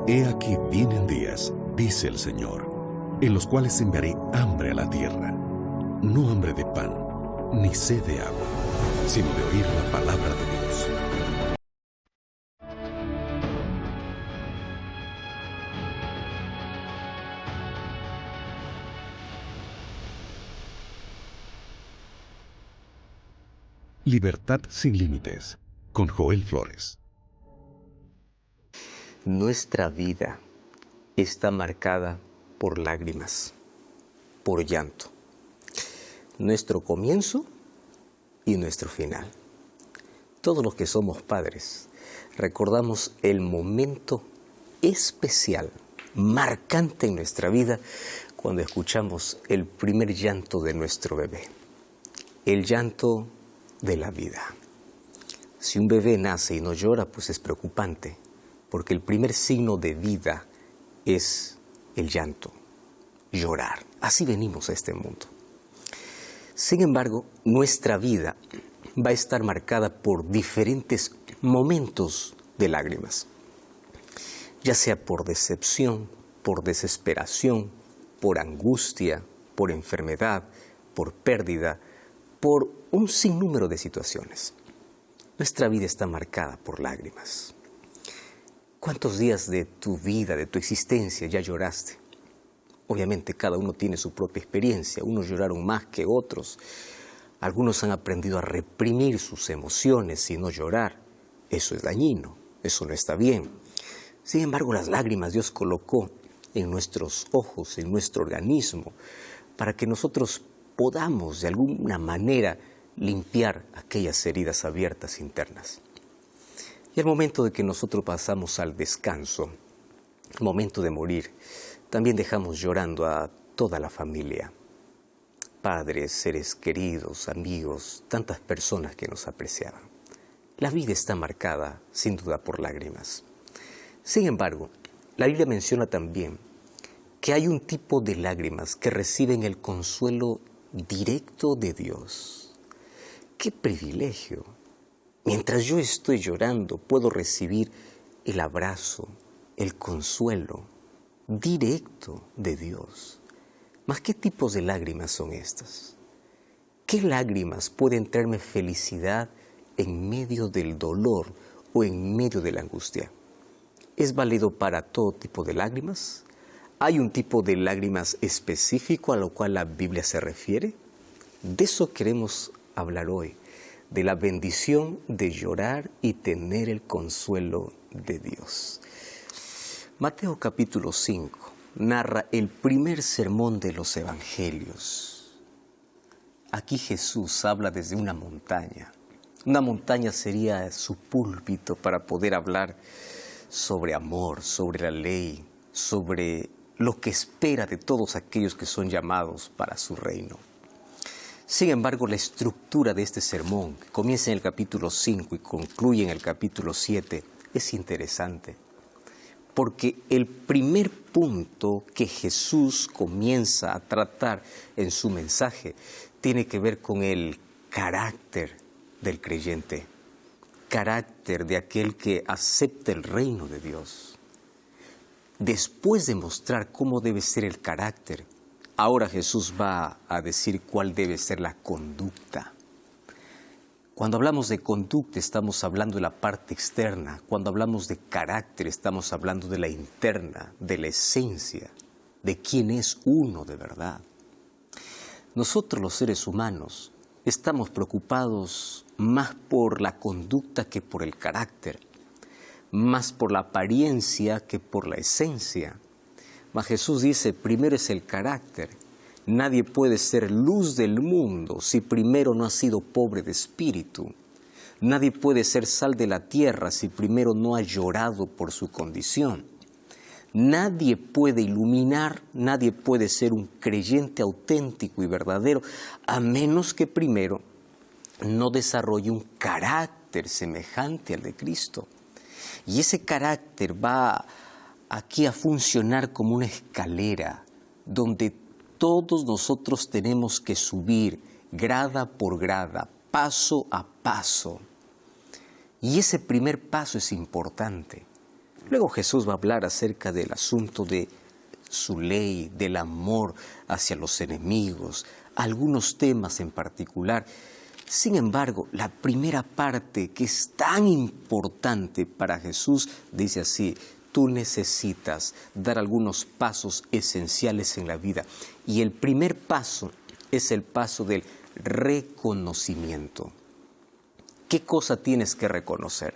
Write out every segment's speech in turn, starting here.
He aquí vienen días, dice el Señor, en los cuales enviaré hambre a la tierra, no hambre de pan, ni sed de agua, sino de oír la palabra de Dios. Libertad sin límites, con Joel Flores. Nuestra vida está marcada por lágrimas, por llanto. Nuestro comienzo y nuestro final. Todos los que somos padres recordamos el momento especial, marcante en nuestra vida, cuando escuchamos el primer llanto de nuestro bebé. El llanto de la vida. Si un bebé nace y no llora, pues es preocupante, porque el primer signo de vida es el llanto, llorar. Así venimos a este mundo. Sin embargo, nuestra vida va a estar marcada por diferentes momentos de lágrimas, ya sea por decepción, por desesperación, por angustia, por enfermedad, por pérdida, por un sinnúmero de situaciones. Nuestra vida está marcada por lágrimas. ¿Cuántos días de tu vida, de tu existencia ya lloraste? Obviamente cada uno tiene su propia experiencia, unos lloraron más que otros. Algunos han aprendido a reprimir sus emociones y no llorar. Eso es dañino, eso no está bien. Sin embargo, las lágrimas Dios colocó en nuestros ojos, en nuestro organismo, para que nosotros podamos de alguna manera limpiar aquellas heridas abiertas internas. Y al momento de que nosotros pasamos al descanso, el momento de morir, también dejamos llorando a toda la familia, padres, seres queridos, amigos, tantas personas que nos apreciaban. La vida está marcada, sin duda, por lágrimas. Sin embargo, la Biblia menciona también que hay un tipo de lágrimas que reciben el consuelo directo de Dios. ¡Qué privilegio! Mientras yo estoy llorando, puedo recibir el abrazo, el consuelo directo de Dios. ¿Mas qué tipos de lágrimas son estas? ¿Qué lágrimas pueden traerme felicidad en medio del dolor o en medio de la angustia? ¿Es válido para todo tipo de lágrimas? ¿Hay un tipo de lágrimas específico a lo cual la Biblia se refiere? De eso queremos hablar hoy, de la bendición de llorar y tener el consuelo de Dios. Mateo capítulo 5 narra el primer sermón de los evangelios. Aquí Jesús habla desde una montaña. Una montaña sería su púlpito para poder hablar sobre amor, sobre la ley, sobre lo que espera de todos aquellos que son llamados para su reino. Sin embargo, la estructura de este sermón, que comienza en el capítulo 5 y concluye en el capítulo 7, es interesante. Porque el primer punto que Jesús comienza a tratar en su mensaje tiene que ver con el carácter del creyente, carácter de aquel que acepta el reino de Dios. Después de mostrar cómo debe ser el carácter, ahora Jesús va a decir cuál debe ser la conducta. Cuando hablamos de conducta estamos hablando de la parte externa. Cuando hablamos de carácter estamos hablando de la interna, de la esencia, de quién es uno de verdad. Nosotros los seres humanos estamos preocupados más por la conducta que por el carácter, más por la apariencia que por la esencia. Mas Jesús dice, primero es el carácter. Nadie puede ser luz del mundo si primero no ha sido pobre de espíritu. Nadie puede ser sal de la tierra si primero no ha llorado por su condición. Nadie puede iluminar, nadie puede ser un creyente auténtico y verdadero, a menos que primero no desarrolle un carácter semejante al de Cristo. Y ese carácter va aquí a funcionar como una escalera donde todos nosotros tenemos que subir grada por grada, paso a paso. Y ese primer paso es importante, Luego Jesús va a hablar acerca del asunto de su ley, del amor hacia los enemigos, algunos temas en particular. Sin embargo, la primera parte, que es tan importante para Jesús, dice así: tú necesitas dar algunos pasos esenciales en la vida. Y el primer paso es el paso del reconocimiento. ¿Qué cosa tienes que reconocer?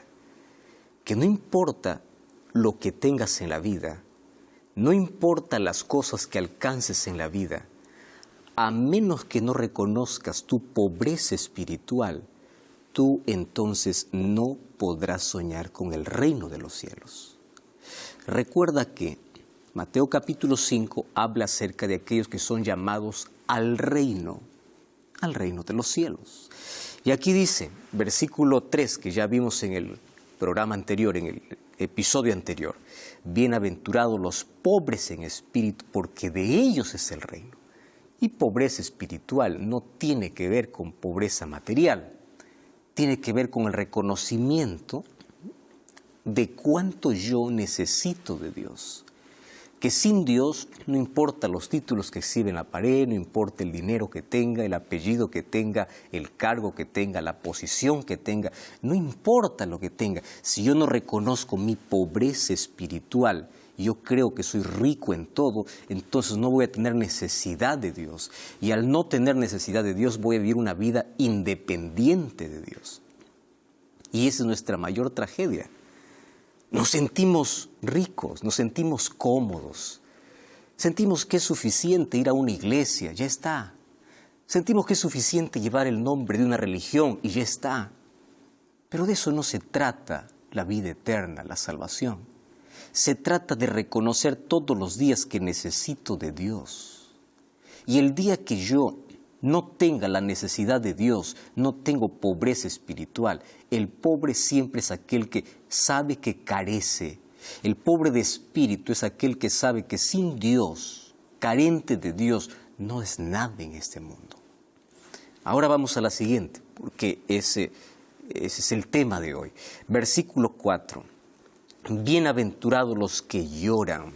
Que no importa lo que tengas en la vida, no importa las cosas que alcances en la vida, a menos que no reconozcas tu pobreza espiritual, tú entonces no podrás soñar con el reino de los cielos. Recuerda que Mateo capítulo 5 habla acerca de aquellos que son llamados al reino de los cielos. Y aquí dice, versículo 3, que ya vimos en el programa anterior, en el episodio anterior: bienaventurados los pobres en espíritu, porque de ellos es el reino. Y pobreza espiritual no tiene que ver con pobreza material, tiene que ver con el reconocimiento de cuánto yo necesito de Dios. Que sin Dios, no importa los títulos que exhiben en la pared, no importa el dinero que tenga, el apellido que tenga, el cargo que tenga, la posición que tenga, no importa lo que tenga, si yo no reconozco mi pobreza espiritual, yo creo que soy rico en todo, entonces no voy a tener necesidad de Dios. Y al no tener necesidad de Dios, voy a vivir una vida independiente de Dios. Y esa es nuestra mayor tragedia. Nos sentimos ricos, nos sentimos cómodos, sentimos que es suficiente ir a una iglesia, ya está. Sentimos que es suficiente llevar el nombre de una religión y ya está. Pero de eso no se trata la vida eterna, la salvación. Se trata de reconocer todos los días que necesito de Dios. Y el día que yo no tenga la necesidad de Dios, no tengo pobreza espiritual. El pobre siempre es aquel que sabe que carece. El pobre de espíritu es aquel que sabe que sin Dios, carente de Dios, no es nada en este mundo. Ahora vamos a la siguiente, porque ese es el tema de hoy. Versículo 4. Bienaventurados los que lloran,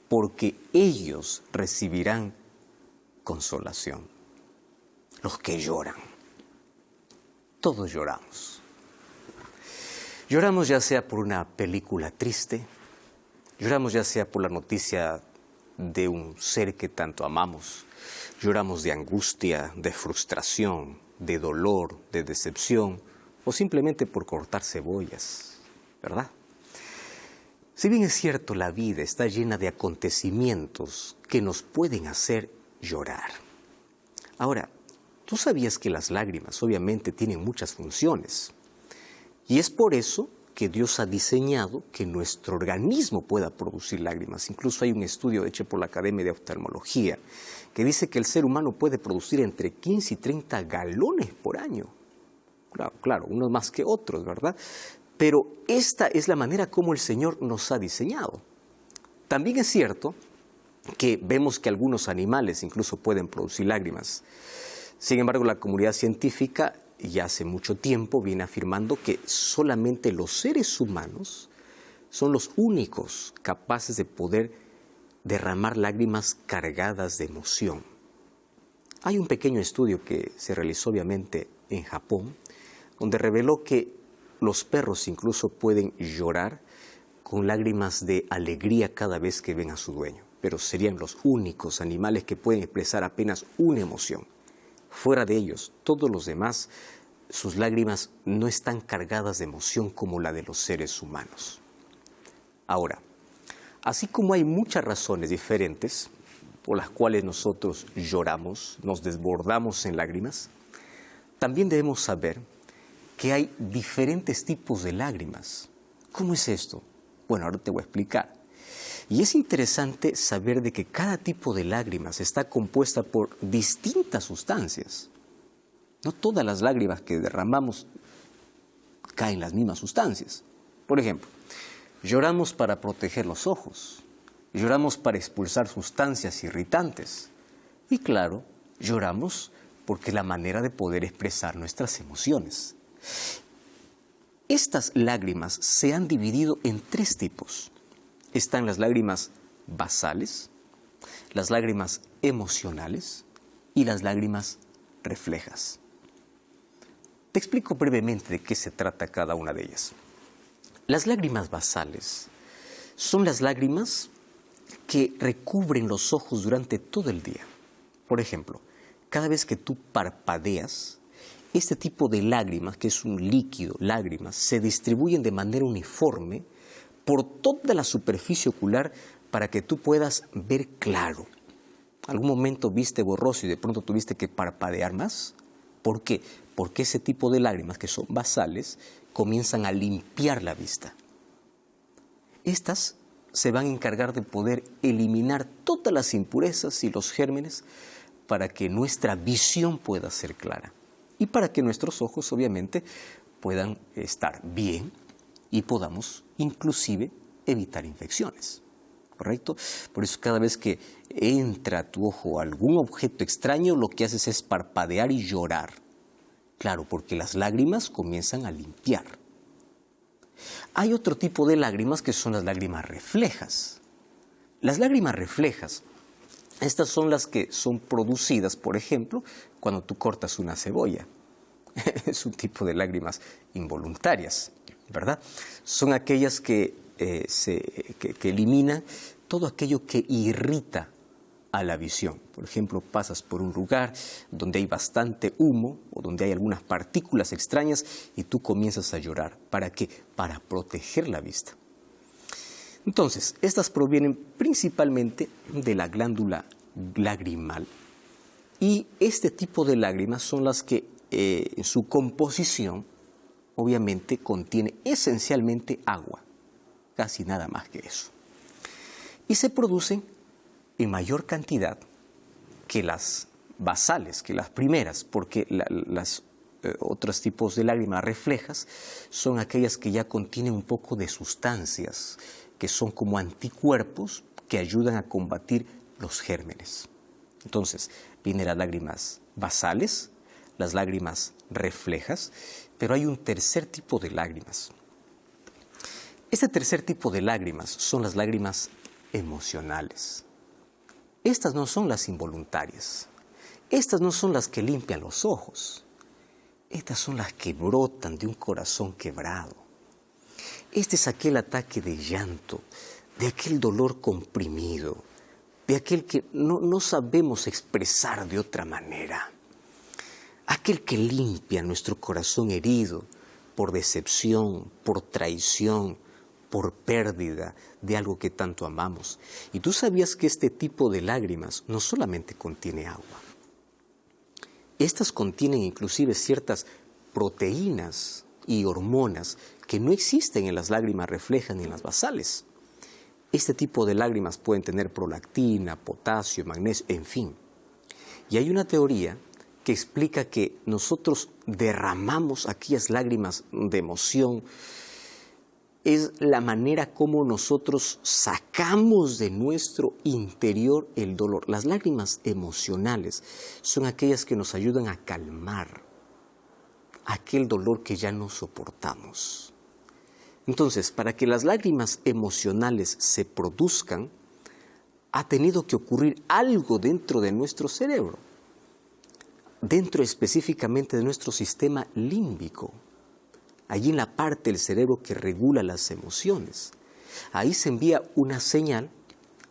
porque ellos recibirán consolación. Los que lloran. Todos lloramos. Lloramos ya sea por una película triste, lloramos ya sea por la noticia de un ser que tanto amamos, lloramos de angustia, de frustración, de dolor, de decepción, o simplemente por cortar cebollas, ¿verdad? Si bien es cierto, la vida está llena de acontecimientos que nos pueden hacer llorar. Ahora, ¿tú sabías que las lágrimas obviamente tienen muchas funciones? Y es por eso que Dios ha diseñado que nuestro organismo pueda producir lágrimas. Incluso hay un estudio hecho por la Academia de Oftalmología que dice que el ser humano puede producir entre 15 y 30 galones por año. Claro, unos más que otros, ¿verdad? Pero esta es la manera como el Señor nos ha diseñado. También es cierto que vemos que algunos animales incluso pueden producir lágrimas. Sin embargo, la comunidad científica ya hace mucho tiempo viene afirmando que solamente los seres humanos son los únicos capaces de poder derramar lágrimas cargadas de emoción. Hay un pequeño estudio que se realizó obviamente en Japón, donde reveló que los perros incluso pueden llorar con lágrimas de alegría cada vez que ven a su dueño, pero serían los únicos animales que pueden expresar apenas una emoción. Fuera de ellos, todos los demás, sus lágrimas no están cargadas de emoción como la de los seres humanos. Ahora, así como hay muchas razones diferentes por las cuales nosotros lloramos, nos desbordamos en lágrimas, también debemos saber que hay diferentes tipos de lágrimas. ¿Cómo es esto? Bueno, ahora te voy a explicar. Y es interesante saber de que cada tipo de lágrimas está compuesta por distintas sustancias. No todas las lágrimas que derramamos caen las mismas sustancias. Por ejemplo, lloramos para proteger los ojos, lloramos para expulsar sustancias irritantes. Y claro, lloramos porque es la manera de poder expresar nuestras emociones. Estas lágrimas se han dividido en 3 tipos. Están las lágrimas basales, las lágrimas emocionales y las lágrimas reflejas. Te explico brevemente de qué se trata cada una de ellas. Las lágrimas basales son las lágrimas que recubren los ojos durante todo el día. Por ejemplo, cada vez que tú parpadeas, este tipo de lágrimas, que es un líquido, lágrimas, se distribuyen de manera uniforme por toda la superficie ocular para que tú puedas ver claro. ¿Algún momento viste borroso y de pronto tuviste que parpadear más? ¿Por qué? Porque ese tipo de lágrimas, que son basales, comienzan a limpiar la vista. Estas se van a encargar de poder eliminar todas las impurezas y los gérmenes para que nuestra visión pueda ser clara y para que nuestros ojos, obviamente, puedan estar bien y podamos, inclusive, evitar infecciones. ¿Correcto? Por eso cada vez que entra a tu ojo algún objeto extraño, lo que haces es parpadear y llorar. Claro, porque las lágrimas comienzan a limpiar. Hay otro tipo de lágrimas que son las lágrimas reflejas. Las lágrimas reflejas, estas son las que son producidas, por ejemplo, cuando tú cortas una cebolla. Es un tipo de lágrimas involuntarias, ¿verdad? Son aquellas que eliminan todo aquello que irrita a la visión. Por ejemplo, pasas por un lugar donde hay bastante humo o donde hay algunas partículas extrañas y tú comienzas a llorar. ¿Para qué? Para proteger la vista. Entonces, estas provienen principalmente de la glándula lagrimal y este tipo de lágrimas son las que en su composición obviamente contiene esencialmente agua, casi nada más que eso. Y se producen en mayor cantidad que las basales, que las primeras, porque las otros tipos de lágrimas reflejas son aquellas que ya contienen un poco de sustancias, que son como anticuerpos que ayudan a combatir los gérmenes. Entonces, vienen las lágrimas basales, las lágrimas reflejas, pero hay un tercer tipo de lágrimas. Este tercer tipo de lágrimas son las lágrimas emocionales. Estas no son las involuntarias. Estas no son las que limpian los ojos. Estas son las que brotan de un corazón quebrado. Este es aquel ataque de llanto, de aquel dolor comprimido, de aquel que no sabemos expresar de otra manera. Aquel que limpia nuestro corazón herido por decepción, por traición, por pérdida de algo que tanto amamos. Y tú sabías que este tipo de lágrimas no solamente contiene agua. Estas contienen inclusive ciertas proteínas y hormonas que no existen en las lágrimas reflejas ni en las basales. Este tipo de lágrimas pueden tener prolactina, potasio, magnesio, en fin. Y hay una teoría que explica que nosotros derramamos aquellas lágrimas de emoción. Es la manera como nosotros sacamos de nuestro interior el dolor. Las lágrimas emocionales son aquellas que nos ayudan a calmar aquel dolor que ya no soportamos. Entonces, para que las lágrimas emocionales se produzcan, ha tenido que ocurrir algo dentro de nuestro cerebro, dentro específicamente de nuestro sistema límbico. Allí en la parte del cerebro que regula las emociones. Ahí se envía una señal,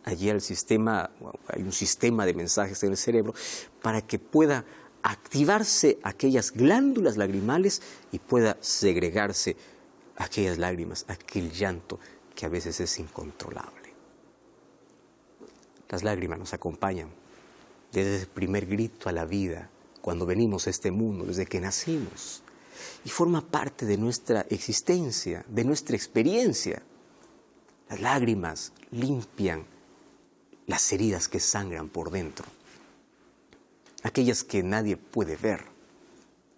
allí al sistema, hay un sistema de mensajes en el cerebro, para que pueda activarse aquellas glándulas lagrimales y pueda segregarse aquellas lágrimas, aquel llanto que a veces es incontrolable. Las lágrimas nos acompañan desde el primer grito a la vida, cuando venimos a este mundo, desde que nacimos. Y forma parte de nuestra existencia, de nuestra experiencia. Las lágrimas limpian las heridas que sangran por dentro, aquellas que nadie puede ver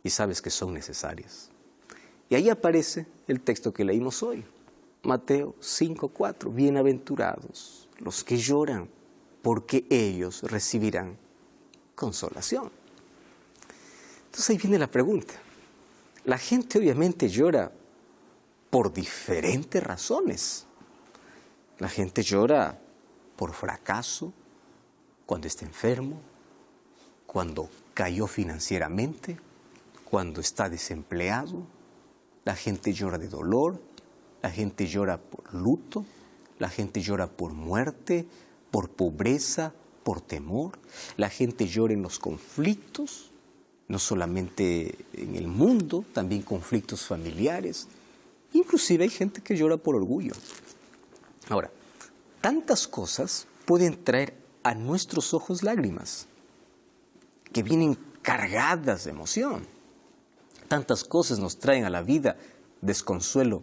y sabes que son necesarias. Y ahí aparece el texto que leímos hoy, Mateo 5:4, bienaventurados los que lloran, porque ellos recibirán consolación. Entonces ahí viene la pregunta. La gente obviamente llora por diferentes razones. La gente llora por fracaso, cuando está enfermo, cuando cayó financieramente, cuando está desempleado. La gente llora de dolor, la gente llora por luto, la gente llora por muerte, por pobreza, por temor. La gente llora en los conflictos, no solamente en el mundo, también conflictos familiares. Inclusive hay gente que llora por orgullo. Ahora, tantas cosas pueden traer a nuestros ojos lágrimas, que vienen cargadas de emoción. Tantas cosas nos traen a la vida desconsuelo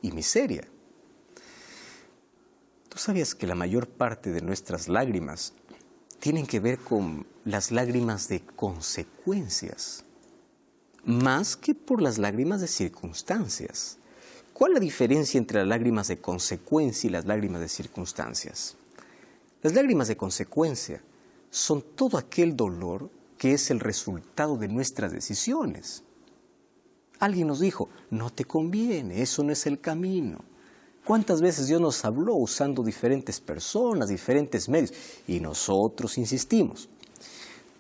y miseria. ¿Tú sabías que la mayor parte de nuestras lágrimas tienen que ver con las lágrimas de consecuencias, más que por las lágrimas de circunstancias? ¿Cuál es la diferencia entre las lágrimas de consecuencia y las lágrimas de circunstancias? Las lágrimas de consecuencia son todo aquel dolor que es el resultado de nuestras decisiones. Alguien nos dijo, no te conviene, eso no es el camino. ¿Cuántas veces Dios nos habló usando diferentes personas, diferentes medios? Y nosotros insistimos.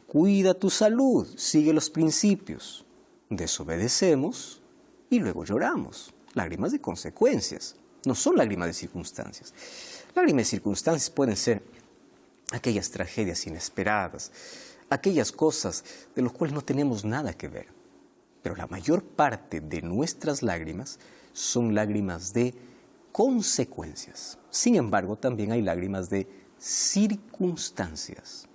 Cuida tu salud, sigue los principios. Desobedecemos y luego lloramos. Lágrimas de consecuencias, no son lágrimas de circunstancias. Lágrimas de circunstancias pueden ser aquellas tragedias inesperadas, aquellas cosas de las cuales no tenemos nada que ver. Pero la mayor parte de nuestras lágrimas son lágrimas de consecuencias. Sin embargo, también hay lágrimas de circunstancias.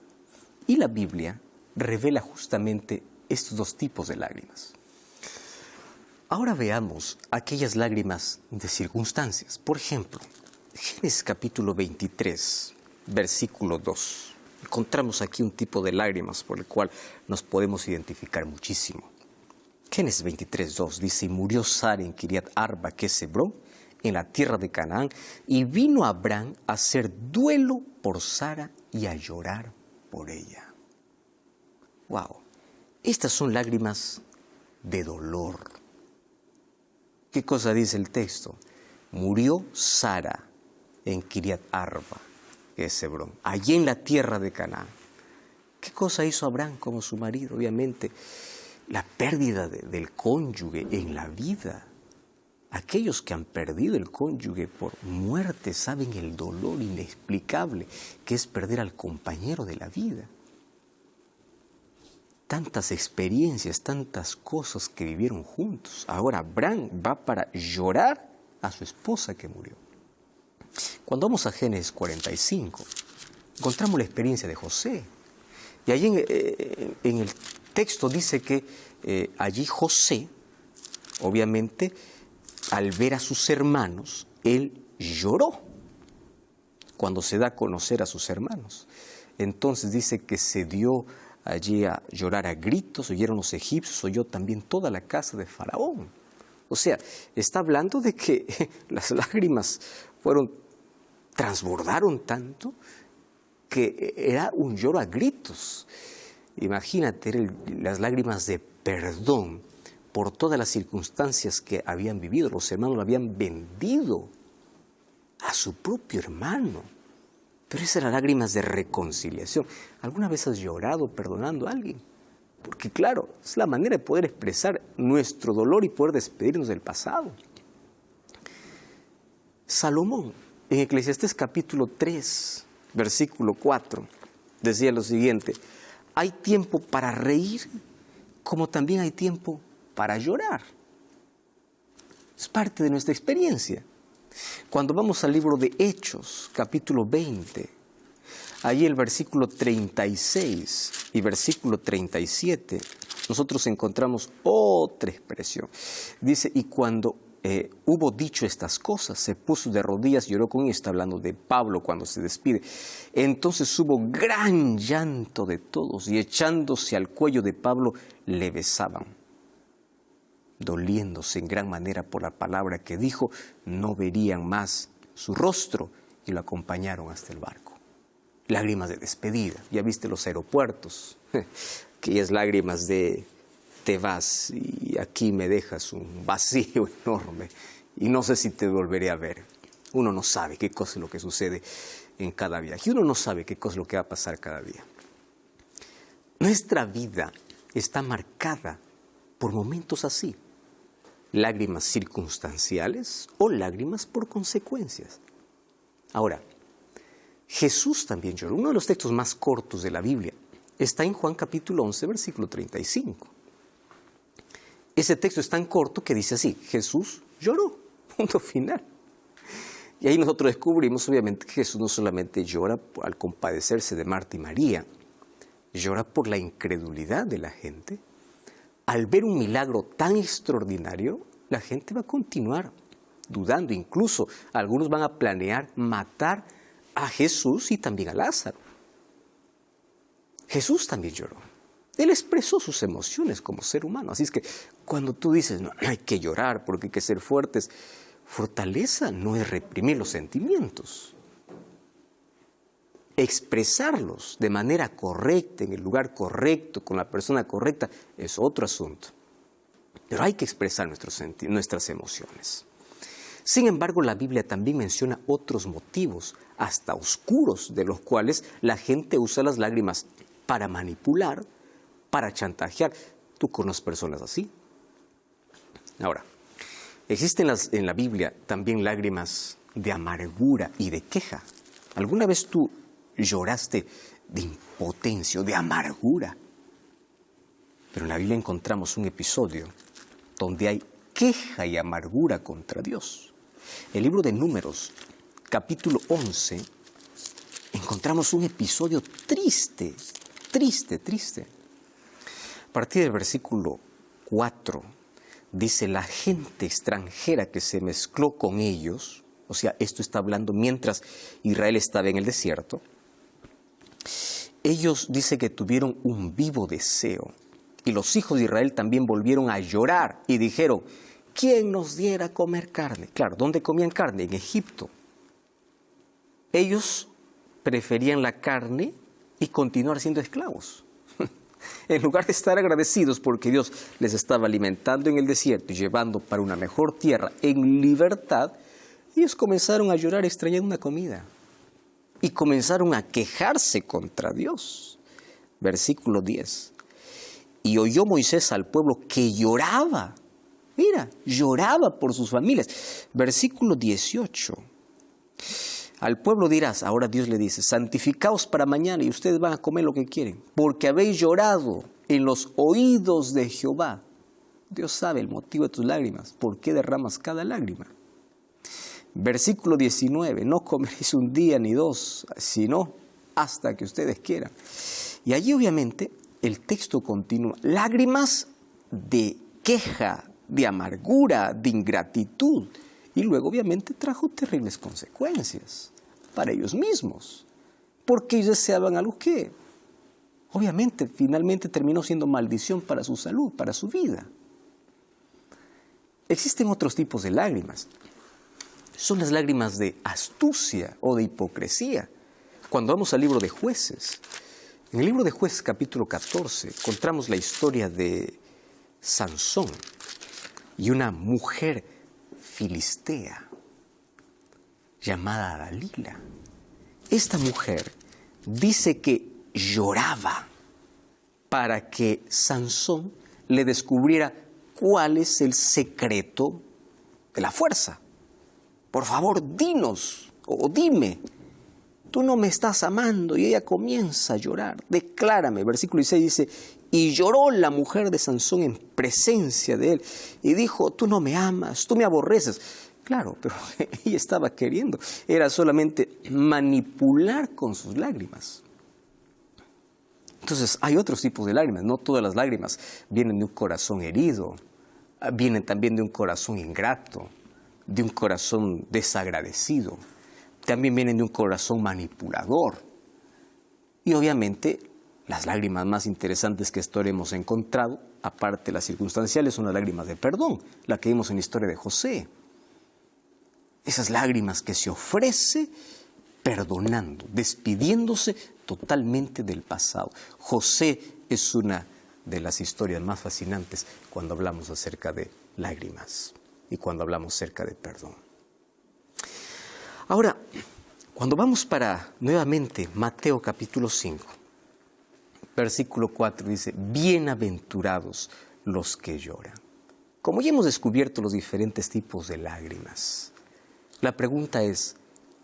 Y la Biblia revela justamente estos dos tipos de lágrimas. Ahora veamos aquellas lágrimas de circunstancias. Por ejemplo, Génesis capítulo 23, versículo 2. Encontramos aquí un tipo de lágrimas por el cual nos podemos identificar muchísimo. Génesis 23, 2 dice, y murió Sara en Kiriat Arba, que es Hebrón, en la tierra de Canaán, y vino Abraham a hacer duelo por Sara y a llorar por ella. ¡Wow! Estas son lágrimas de dolor. ¿Qué cosa dice el texto? Murió Sara en Kiriat Arba, que es Hebrón, allí en la tierra de Canaán. ¿Qué cosa hizo Abraham como su marido? Obviamente, la pérdida del cónyuge en la vida. Aquellos que han perdido el cónyuge por muerte saben el dolor inexplicable que es perder al compañero de la vida. Tantas experiencias, tantas cosas que vivieron juntos. Ahora Abraham va para llorar a su esposa que murió. Cuando vamos a Génesis 45, encontramos la experiencia de José. Y allí en el texto dice que allí José, obviamente, al ver a sus hermanos, él lloró cuando se da a conocer a sus hermanos. Entonces dice que se dio allí a llorar a gritos, oyeron los egipcios, oyó también toda la casa de Faraón. O sea, está hablando de que las lágrimas transbordaron tanto que era un lloro a gritos. Imagínate las lágrimas de perdón por todas las circunstancias que habían vivido. Los hermanos lo habían vendido a su propio hermano. Pero esas eran lágrimas de reconciliación. ¿Alguna vez has llorado perdonando a alguien? Porque claro, es la manera de poder expresar nuestro dolor y poder despedirnos del pasado. Salomón, en Eclesiastés capítulo 3, versículo 4, decía lo siguiente: hay tiempo para reír, como también hay tiempo para llorar. Es parte de nuestra experiencia. Cuando vamos al libro de Hechos, capítulo 20, allí el versículo 36 y versículo 37, nosotros encontramos otra expresión. Dice, y cuando hubo dicho estas cosas, se puso de rodillas y lloró con ella. Está hablando de Pablo cuando se despide. Entonces hubo gran llanto de todos y echándose al cuello de Pablo le besaban, doliéndose en gran manera por la palabra que dijo. No verían más su rostro y lo acompañaron hasta el barco. Lágrimas de despedida. Ya viste los aeropuertos, aquellas lágrimas de te vas y aquí me dejas un vacío enorme. y no sé si te volveré a ver. Uno no sabe qué cosa es lo que sucede en cada viaje. Uno no sabe qué cosa es lo que va a pasar cada día. Nuestra vida está marcada por momentos así. Lágrimas circunstanciales o lágrimas por consecuencias. Ahora, Jesús también lloró. Uno de los textos más cortos de la Biblia está en Juan capítulo 11, versículo 35. Ese texto es tan corto que dice así: Jesús lloró, punto final. Y ahí nosotros descubrimos obviamente que Jesús no solamente llora al compadecerse de Marta y María, llora por la incredulidad de la gente. Al ver un milagro tan extraordinario, la gente va a continuar dudando. Incluso algunos van a planear matar a Jesús y también a Lázaro. Jesús también lloró. Él expresó sus emociones como ser humano. Así es que cuando tú dices, no hay que llorar porque hay que ser fuertes, fortaleza no es reprimir los sentimientos. Expresarlos de manera correcta, en el lugar correcto, con la persona correcta, es otro asunto. Pero hay que expresar nuestras emociones. Sin embargo, la Biblia también menciona otros motivos, hasta oscuros, de los cuales la gente usa las lágrimas para manipular, para chantajear. ¿Tú conoces personas así? Ahora, existen en la Biblia también lágrimas de amargura y de queja. ¿Alguna vez tú lloraste de impotencia o de amargura? Pero en la Biblia encontramos un episodio donde hay queja y amargura contra Dios. En el libro de Números, capítulo 11, encontramos un episodio triste. A partir del versículo 4, dice: la gente extranjera que se mezcló con ellos, o sea, esto está hablando mientras Israel estaba en el desierto, ellos dice que tuvieron un vivo deseo. Y los hijos de Israel también volvieron a llorar y dijeron: ¿quién nos diera a comer carne? Claro, ¿dónde comían carne? En Egipto. Ellos preferían la carne y continuar siendo esclavos. En lugar de estar agradecidos porque Dios les estaba alimentando en el desierto y llevando para una mejor tierra en libertad, ellos comenzaron a llorar extrañando una comida. Y comenzaron a quejarse contra Dios. Versículo 10. Y oyó Moisés al pueblo que lloraba. Mira, lloraba por sus familias. Versículo 18. Al pueblo dirás, ahora Dios le dice: santificaos para mañana y ustedes van a comer lo que quieren, porque habéis llorado en los oídos de Jehová. Dios sabe el motivo de tus lágrimas, por qué derramas cada lágrima. Versículo 19, no comeréis un día ni dos, sino hasta que ustedes quieran. Y allí obviamente el texto continúa: lágrimas de queja, de amargura, de ingratitud. Y luego obviamente trajo terribles consecuencias para ellos mismos, porque ellos deseaban algo que obviamente finalmente terminó siendo maldición para su salud, para su vida. Existen otros tipos de lágrimas. Son las lágrimas de astucia o de hipocresía. Cuando vamos al libro de Jueces, en el libro de Jueces capítulo 14 encontramos la historia de Sansón y una mujer filistea llamada Dalila. Esta mujer dice que lloraba para que Sansón le descubriera cuál es el secreto de la fuerza. Por favor, dinos o dime, tú no me estás amando. Y ella comienza a llorar. Declárame. Versículo 16 dice: y lloró la mujer de Sansón en presencia de él y dijo: tú no me amas, tú me aborreces. Claro, pero ella estaba queriendo, era solamente manipular con sus lágrimas. Entonces hay otros tipos de lágrimas. No todas las lágrimas vienen de un corazón herido, vienen también de un corazón ingrato, de un corazón desagradecido, también vienen de un corazón manipulador. Y obviamente las lágrimas más interesantes que hasta ahora hemos encontrado, aparte de las circunstanciales, son las lágrimas de perdón, la que vimos en la historia de José. Esas lágrimas que se ofrece perdonando, despidiéndose totalmente del pasado. José es una de las historias más fascinantes cuando hablamos acerca de lágrimas. y cuando hablamos acerca de perdón. Ahora, cuando vamos para nuevamente Mateo capítulo 5, versículo 4 dice, bienaventurados los que lloran. Como ya hemos descubierto los diferentes tipos de lágrimas, la pregunta es,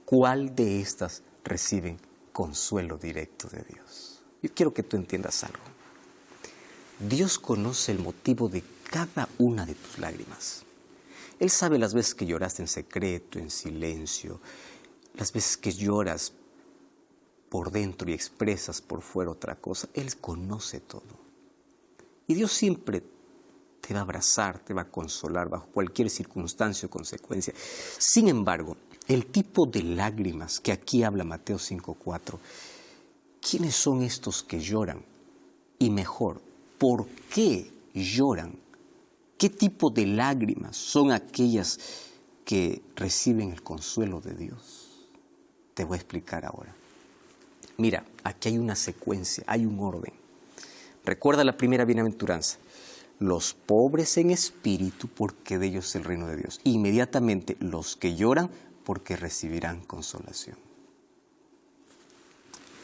¿cuál de estas reciben consuelo directo de Dios? Yo quiero que tú entiendas algo. Dios conoce el motivo de cada una de tus lágrimas. Él sabe las veces que lloraste en secreto, en silencio, las veces que lloras por dentro y expresas por fuera otra cosa. Él conoce todo. Y Dios siempre te va a abrazar, te va a consolar bajo cualquier circunstancia o consecuencia. Sin embargo, el tipo de lágrimas que aquí habla Mateo 5:4, ¿quiénes son estos que lloran? Y mejor, ¿por qué lloran? ¿Qué tipo de lágrimas son aquellas que reciben el consuelo de Dios? Te voy a explicar ahora. Mira, aquí hay una secuencia, hay un orden. Recuerda la primera bienaventuranza. Los pobres en espíritu, porque de ellos es el reino de Dios. Inmediatamente, los que lloran, porque recibirán consolación.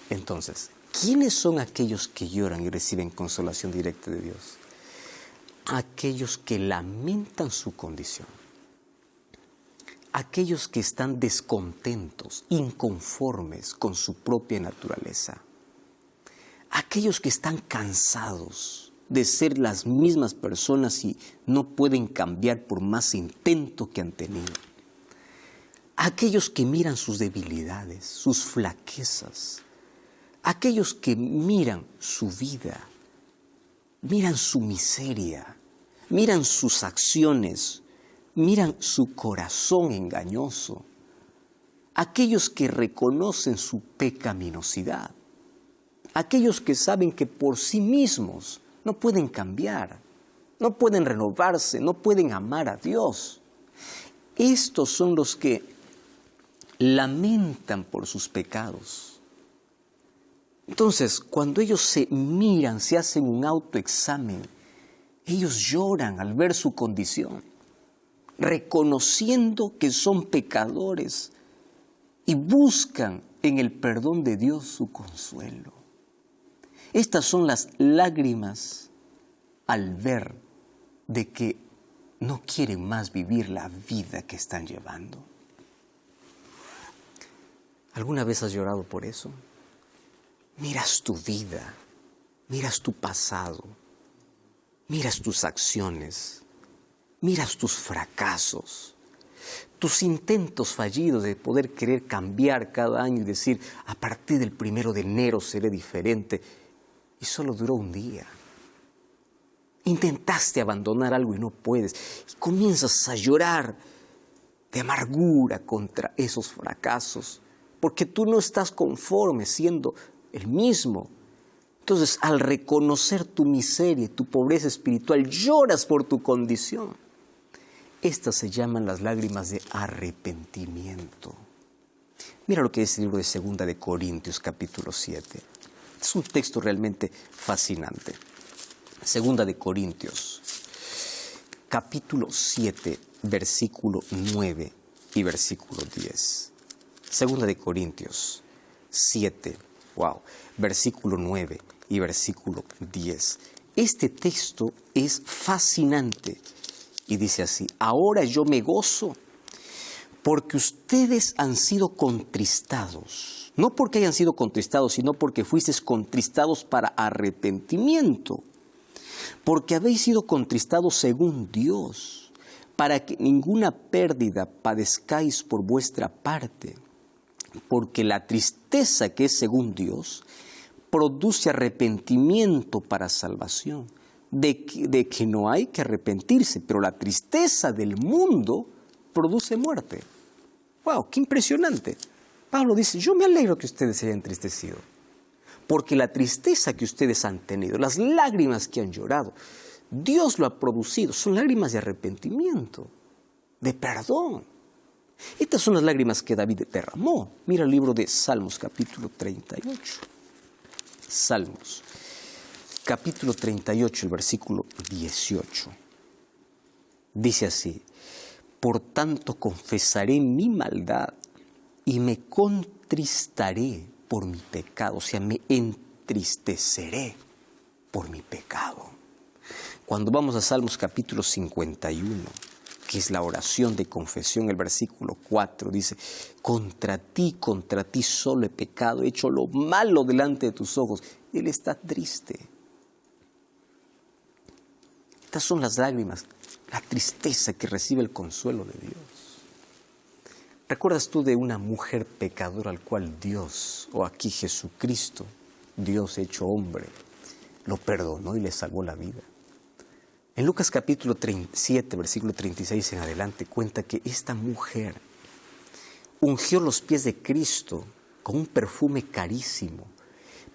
Entonces, ¿quiénes son aquellos que lloran y reciben consolación directa de Dios? Aquellos que lamentan su condición. Aquellos que están descontentos, inconformes con su propia naturaleza. Aquellos que están cansados de ser las mismas personas y no pueden cambiar por más intento que han tenido. Aquellos que miran sus debilidades, sus flaquezas. Aquellos que miran su vida, miran su miseria, miran sus acciones, miran su corazón engañoso. Aquellos que reconocen su pecaminosidad. Aquellos que saben que por sí mismos no pueden cambiar, no pueden renovarse, no pueden amar a Dios. Estos son los que lamentan por sus pecados. Entonces, cuando ellos se miran, se hacen un autoexamen, ellos lloran al ver su condición, reconociendo que son pecadores y buscan en el perdón de Dios su consuelo. Estas son las lágrimas al ver de que no quieren más vivir la vida que están llevando. ¿Alguna vez has llorado por eso? Miras tu vida, miras tu pasado, miras tus acciones, miras tus fracasos, tus intentos fallidos de poder querer cambiar cada año y decir, a partir del 1 de enero seré diferente. Y solo duró un día. Intentaste abandonar algo y no puedes. Y comienzas a llorar de amargura contra esos fracasos, porque tú no estás conforme siendo el mismo. Entonces, al reconocer tu miseria y tu pobreza espiritual, lloras por tu condición. Estas se llaman las lágrimas de arrepentimiento. Mira lo que dice el libro de 2 de Corintios, capítulo 7. Es un texto realmente fascinante. 2 de Corintios, capítulo 7, versículo 9 y versículo 10. 2 de Corintios 7, versículo 9 y versículo 10. Este texto es fascinante y dice así: ahora yo me gozo porque ustedes han sido contristados. No porque hayan sido contristados, sino porque fuisteis contristados para arrepentimiento. Porque habéis sido contristados según Dios, para que ninguna pérdida padezcáis por vuestra parte. Porque la tristeza que es según Dios produce arrepentimiento para salvación, de que no hay que arrepentirse, pero la tristeza del mundo produce muerte. ¡Wow! ¡Qué impresionante! Pablo dice, yo me alegro que ustedes se hayan entristecido, porque la tristeza que ustedes han tenido, las lágrimas que han llorado, Dios lo ha producido, son lágrimas de arrepentimiento, de perdón. Estas son las lágrimas que David derramó. Mira el libro de Salmos, capítulo 38. Salmos, capítulo 38, el versículo 18. Dice así: Por tanto, confesaré mi maldad y me contristaré por mi pecado, o sea, me entristeceré por mi pecado. Cuando vamos a Salmos capítulo 51, que es la oración de confesión, el versículo 4 dice: contra ti solo he pecado, he hecho lo malo delante de tus ojos. Él está triste. Estas son las lágrimas, la tristeza que recibe el consuelo de Dios. ¿Recuerdas tú de una mujer pecadora al cual Dios, o aquí Jesucristo, Dios hecho hombre, lo perdonó y le salvó la vida? En Lucas capítulo 7, versículo 36 en adelante, cuenta que esta mujer ungió los pies de Cristo con un perfume carísimo,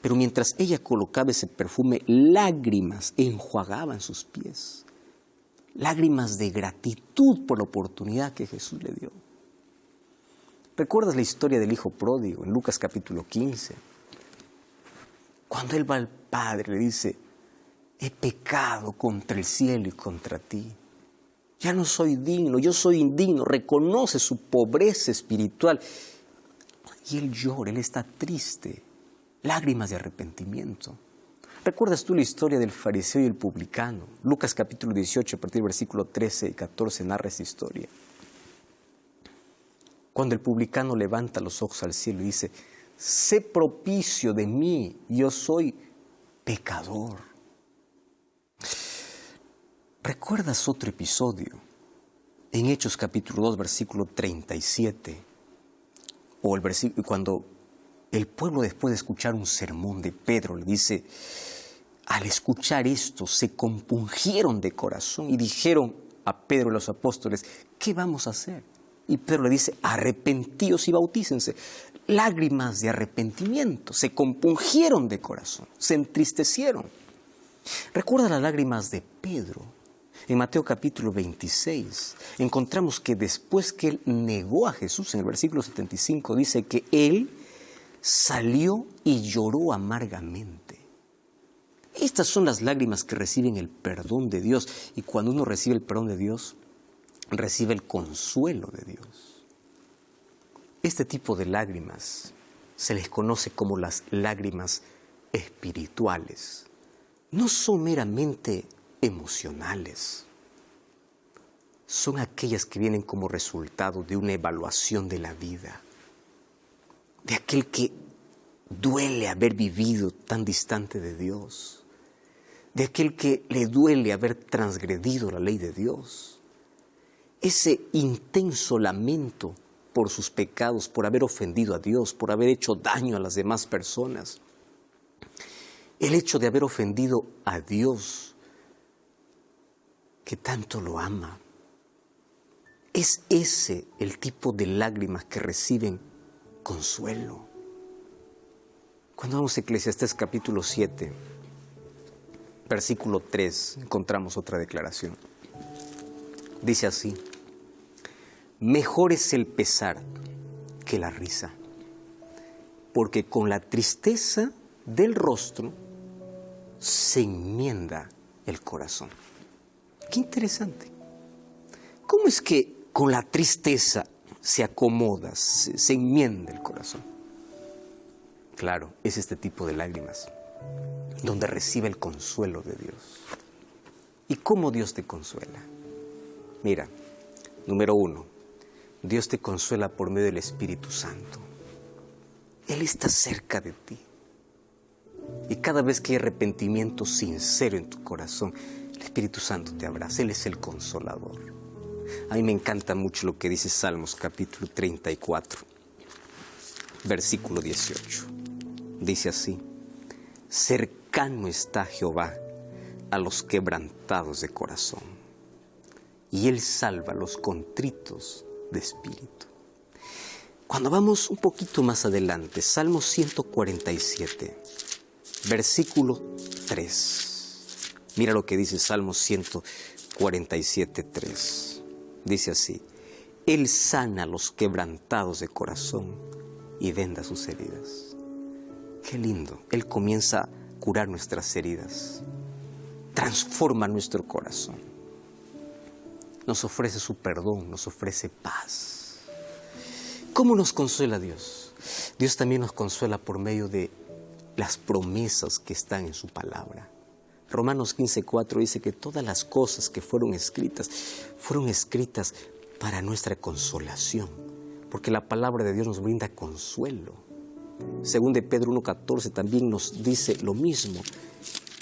pero mientras ella colocaba ese perfume, lágrimas enjuagaban sus pies. Lágrimas de gratitud por la oportunidad que Jesús le dio. ¿Recuerdas la historia del hijo pródigo en Lucas capítulo 15? Cuando él va al padre, le dice: he pecado contra el cielo y contra ti. Ya no soy digno, yo soy indigno. Reconoce su pobreza espiritual. Y él llora, él está triste. Lágrimas de arrepentimiento. ¿Recuerdas tú la historia del fariseo y el publicano? Lucas capítulo 18, a partir del versículo 13 y 14, narra esa historia. Cuando el publicano levanta los ojos al cielo y dice: sé propicio de mí, yo soy pecador. ¿Recuerdas otro episodio? En Hechos capítulo 2, versículo 37, o el versículo cuando el pueblo, después de escuchar un sermón de Pedro, le dice: al escuchar esto se compungieron de corazón y dijeron a Pedro y los apóstoles: ¿qué vamos a hacer? Y Pedro le dice: arrepentíos y bautícense. Lágrimas de arrepentimiento, se compungieron de corazón, se entristecieron. Recuerda las lágrimas de Pedro. En Mateo capítulo 26 encontramos que después que él negó a Jesús, en el versículo 75 dice que él salió y lloró amargamente. Estas son las lágrimas que reciben el perdón de Dios. Y cuando uno recibe el perdón de Dios, recibe el consuelo de Dios. Este tipo de lágrimas se les conoce como las lágrimas espirituales. No son meramente emocionales. Son aquellas que vienen como resultado de una evaluación de la vida, de aquel que duele haber vivido tan distante de Dios, de aquel que le duele haber transgredido la ley de Dios. Ese intenso lamento por sus pecados, por haber ofendido a Dios, por haber hecho daño a las demás personas. El hecho de haber ofendido a Dios, que tanto lo ama. Es ese el tipo de lágrimas que reciben consuelo. Cuando vamos a Eclesiastés capítulo 7, versículo 3, encontramos otra declaración. Dice así: mejor es el pesar que la risa, porque con la tristeza del rostro se enmienda el corazón. Qué interesante. ¿Cómo es que con la tristeza se acomoda, se enmienda el corazón? Claro, es este tipo de lágrimas donde recibe el consuelo de Dios. ¿Y cómo Dios te consuela? Mira, número 1, Dios te consuela por medio del Espíritu Santo. Él está cerca de ti. Y cada vez que hay arrepentimiento sincero en tu corazón, el Espíritu Santo te abraza. Él es el consolador. A mí me encanta mucho lo que dice Salmos capítulo 34, versículo 18. Dice así: cercano está Jehová a los quebrantados de corazón, y Él salva a los contritos de espíritu. Cuando vamos un poquito más adelante, Salmo 147, versículo 3. Mira lo que dice Salmo 147, 3. Dice así: Él sana a los quebrantados de corazón y venda sus heridas. Qué lindo. Él comienza a curar nuestras heridas. Transforma nuestro corazón. nos ofrece su perdón, nos ofrece paz. ¿Cómo nos consuela Dios? Dios también nos consuela por medio de las promesas que están en su palabra. Romanos 15:4 dice que todas las cosas que fueron escritas para nuestra consolación, porque la palabra de Dios nos brinda consuelo. Según de Pedro 1:14 también nos dice lo mismo,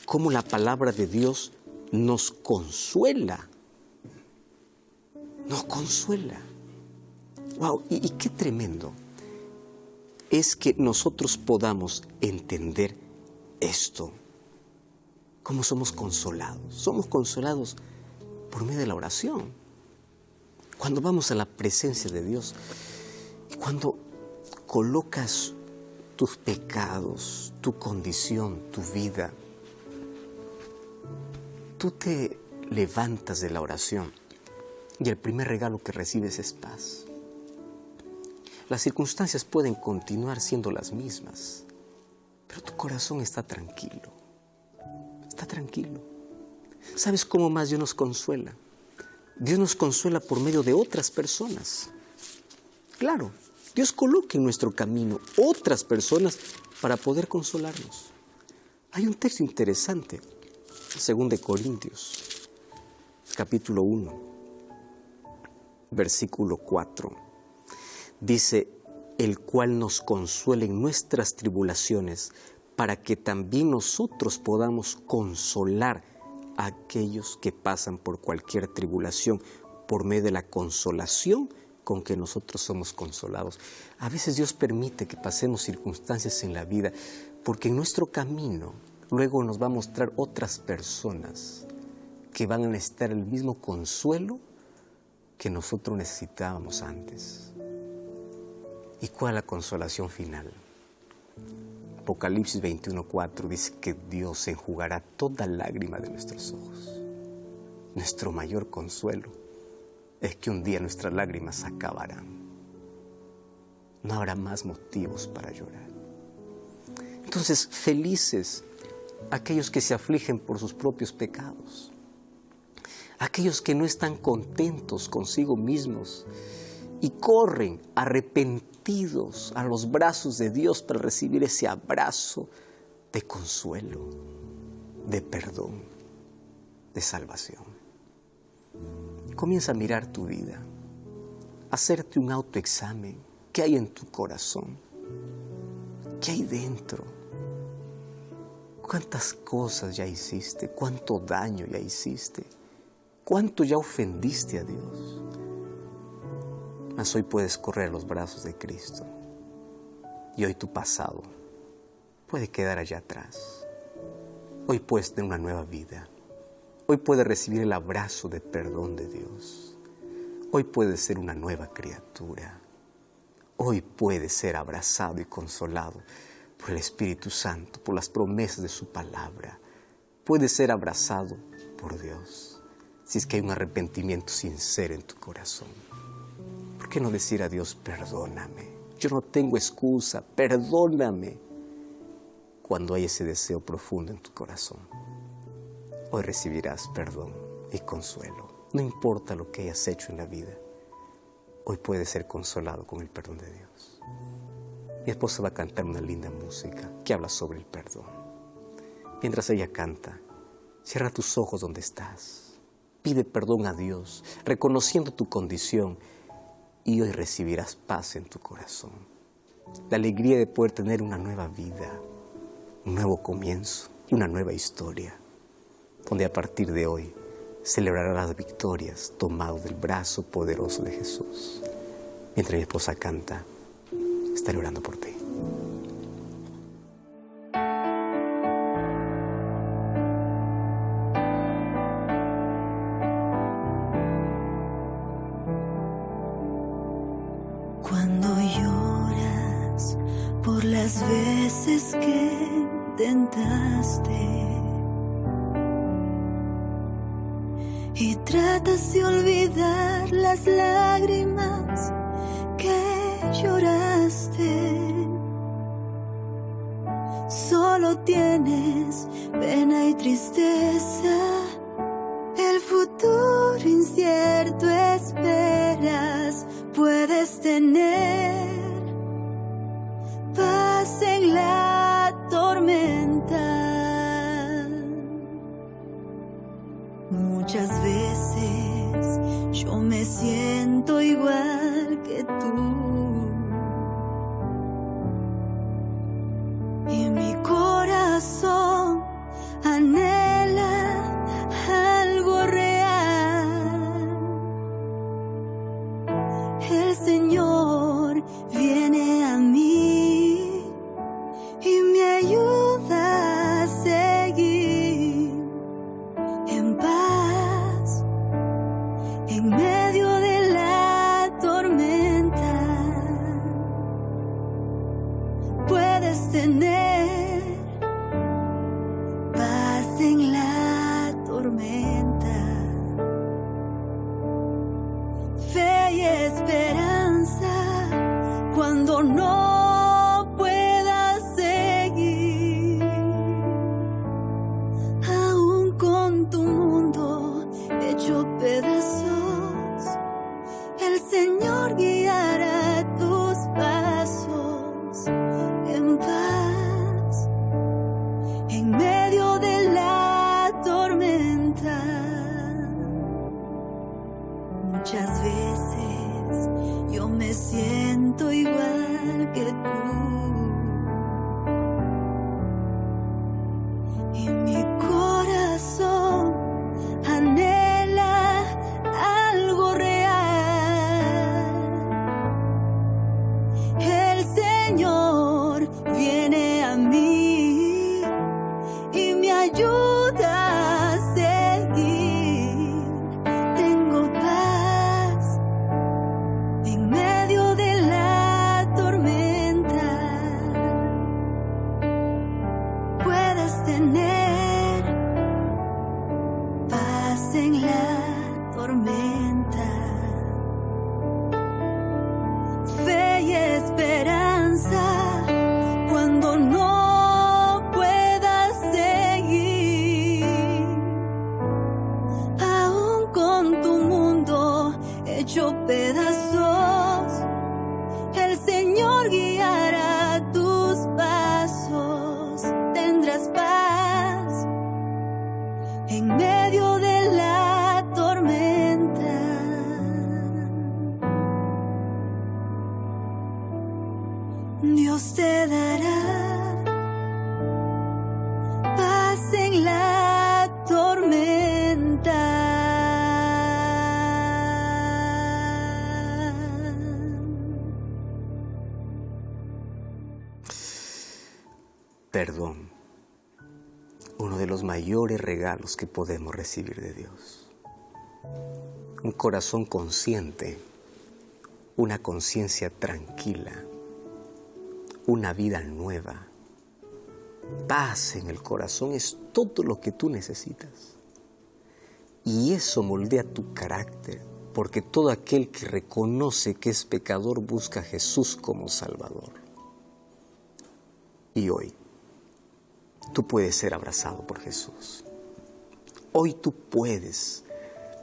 cómo la palabra de Dios nos consuela. Nos consuela. ¡Wow! Y qué tremendo es que nosotros podamos entender esto. ¿Cómo somos consolados? Somos consolados por medio de la oración. Cuando vamos a la presencia de Dios, cuando colocas tus pecados, tu condición, tu vida, tú te levantas de la oración y el primer regalo que recibes es paz. Las circunstancias pueden continuar siendo las mismas, pero tu corazón está tranquilo. Está tranquilo. ¿Sabes cómo más Dios nos consuela? Dios nos consuela por medio de otras personas. Claro, Dios coloca en nuestro camino otras personas para poder consolarnos. Hay un texto interesante, 2 Corintios, capítulo 1, versículo 4. Dice, el cual nos consuela en nuestras tribulaciones, para que también nosotros podamos consolar a aquellos que pasan por cualquier tribulación, por medio de la consolación con que nosotros somos consolados. A veces Dios permite que pasemos circunstancias en la vida, porque en nuestro camino luego nos va a mostrar otras personas que van a necesitar el mismo consuelo que nosotros necesitábamos antes. ¿Y cuál es la consolación final? Apocalipsis 21:4 dice que Dios enjugará toda lágrima de nuestros ojos. Nuestro mayor consuelo es que un día nuestras lágrimas acabarán. No habrá más motivos para llorar. Entonces, felices aquellos que se afligen por sus propios pecados, aquellos que no están contentos consigo mismos y corren arrepentidos a los brazos de Dios para recibir ese abrazo de consuelo, de perdón, de salvación. Comienza a mirar tu vida, a hacerte un autoexamen. ¿Qué hay en tu corazón? ¿Qué hay dentro? ¿Cuántas cosas ya hiciste? ¿Cuánto daño ya hiciste? ¿Cuánto ya ofendiste a Dios? Mas hoy puedes correr a los brazos de Cristo. Y hoy tu pasado puede quedar allá atrás. Hoy puedes tener una nueva vida. Hoy puedes recibir el abrazo de perdón de Dios. Hoy puedes ser una nueva criatura. Hoy puedes ser abrazado y consolado por el Espíritu Santo, por las promesas de su palabra. Puedes ser abrazado por Dios si es que hay un arrepentimiento sincero en tu corazón. ¿Por qué no decir a Dios, perdóname? Yo no tengo excusa, perdóname. Cuando hay ese deseo profundo en tu corazón, hoy recibirás perdón y consuelo. No importa lo que hayas hecho en la vida, hoy puedes ser consolado con el perdón de Dios. Mi esposa va a cantar una linda música que habla sobre el perdón. Mientras ella canta, cierra tus ojos donde estás. Pide perdón a Dios, reconociendo tu condición, y hoy recibirás paz en tu corazón. La alegría de poder tener una nueva vida, un nuevo comienzo y una nueva historia, donde a partir de hoy celebrarás las victorias tomado del brazo poderoso de Jesús. Mientras mi esposa canta, estaré orando por ti. Cuando lloras por las veces que intentaste y tratas de olvidar las lágrimas que lloraste, solo tienes pena y tristeza. El futuro futuro incierto esperas, puedes tener paz en la tormenta. Muchas veces yo me siento igual que tú, y mi corazón anhela algo real. El Señor viene a mí y me ayuda a seguir en paz en medio de la tormenta. Puedes tener paz en la tormenta, fe y esperanza cuando no puedas seguir, aún con tu mundo hecho pedazos, el Señor guiará tus pasos en paz en medio de la tormenta. Muchas veces yo me siento igual que tú, y mi corazón anhela algo real. El Señor viene a mí y me ayuda a seguir. Tengo paz en medio de la tormenta. Puedes tener paz en la tormenta, fe y esperanza cuando no puedas seguir, aún con tu mundo hecho pedazos, el Señor guiará tus pasos. Tendrás paz en medio de la tormenta. Dios te dará paz en la tormenta. Perdón, uno de los mayores regalos que podemos recibir de Dios. Un corazón consciente, una conciencia tranquila, una vida nueva. Paz en el corazón es todo lo que tú necesitas. Y eso moldea tu carácter, porque todo aquel que reconoce que es pecador busca a Jesús como Salvador. Y hoy, tú puedes ser abrazado por Jesús. Hoy tú puedes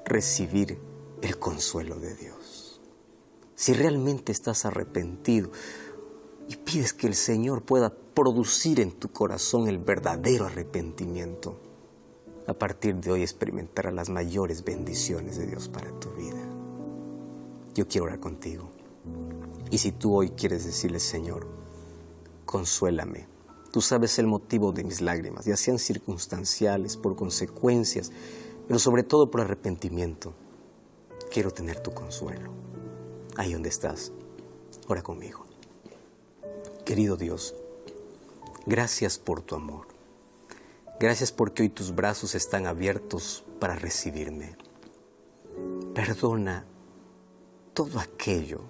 recibir el consuelo de Dios. Si realmente estás arrepentido y pides que el Señor pueda producir en tu corazón el verdadero arrepentimiento, a partir de hoy experimentarás las mayores bendiciones de Dios para tu vida. Yo quiero orar contigo. Y si tú hoy quieres decirle, Señor, consuélame. Tú sabes el motivo de mis lágrimas, ya sean circunstanciales, por consecuencias, pero sobre todo por arrepentimiento. Quiero tener tu consuelo. Ahí donde estás, ora conmigo. Querido Dios, gracias por tu amor. Gracias porque hoy tus brazos están abiertos para recibirme. Perdona todo aquello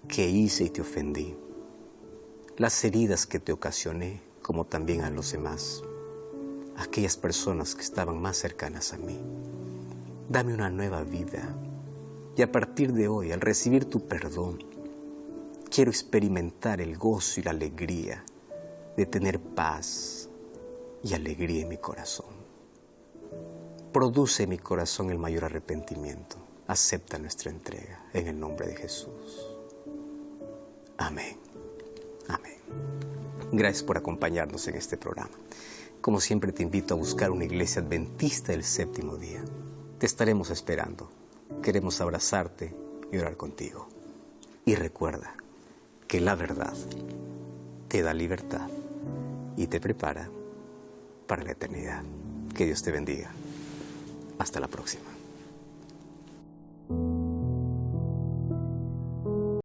que hice y te ofendí. Las heridas que te ocasioné, como también a los demás, aquellas personas que estaban más cercanas a mí. Dame una nueva vida y a partir de hoy, al recibir tu perdón, quiero experimentar el gozo y la alegría de tener paz y alegría en mi corazón. produce en mi corazón el mayor arrepentimiento. Acepta nuestra entrega en el nombre de Jesús. Amén. Amén. Gracias por acompañarnos en este programa. Como siempre te invito a buscar una iglesia adventista del séptimo día. Te estaremos esperando. Queremos abrazarte y orar contigo. Y recuerda que la verdad te da libertad y te prepara para la eternidad. Que Dios te bendiga. Hasta la próxima.